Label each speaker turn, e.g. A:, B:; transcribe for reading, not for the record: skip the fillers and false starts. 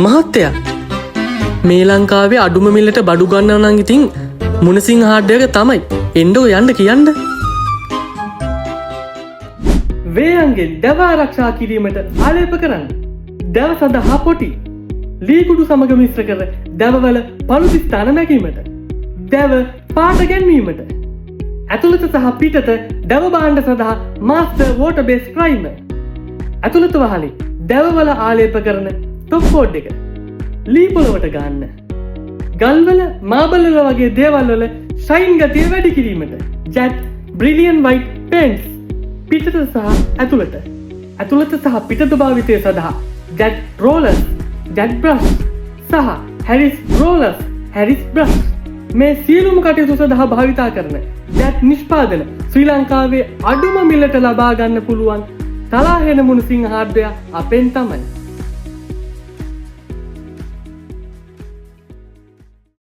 A: මහත්තයා මේ ලංකාවේ අඩුම මිලට බඩු ගන්නව නම් ඉතින් මුණසිංහ හાર્ඩ්වෙයාර් එක තමයි. එන්නකො යන්න කියන්න. වේයන්ගෙන් දැව ආරක්ෂා කිරීමට ආලේප කරන්න. දැව සඳහා පොටි ලීකුඩු සමග මිශ්‍ර කර දැවවල පළුදි ස්ථාන මැකීමට. දැව පාට ගැන්වීමට. ඇතුළත සහ පිටත දැව භාණ්ඩ සඳහා මාස්ටර් වෝටර් බේස් ප්‍රයිමර්. ඇතුළත වහලේ දැවවල ආලේප කරන ටොප් කෝඩ් එක ලී පොළවට ගන්න. ගල්වල මාබල්වල වගේ දේවල් වල ෂයින් ගතිය වැඩි කිරීමට ජැට් බ්‍රිලියන් වයිට් පේන්ට්ස් පිටත සහ ඇතුළත. ඇතුළත සහ පිටත භාවිතය සඳහා ජැට් රෝලර්ස්, ජැට් බ්‍රෂ් සහ හැරිස් රෝලර්ස්, හැරිස් බ්‍රෂ්. මේ සියලුම කටයුතු සඳහා භාවිතා කරන ජැට් නිෂ්පාදන ශ්‍රී ලංකාවේ අඩුම මිලට ලබා ගන්න පුළුවන් තලාහෙන මුණසිංහ හાર્ඩ්වෙයාර් අපෙන් තමයි.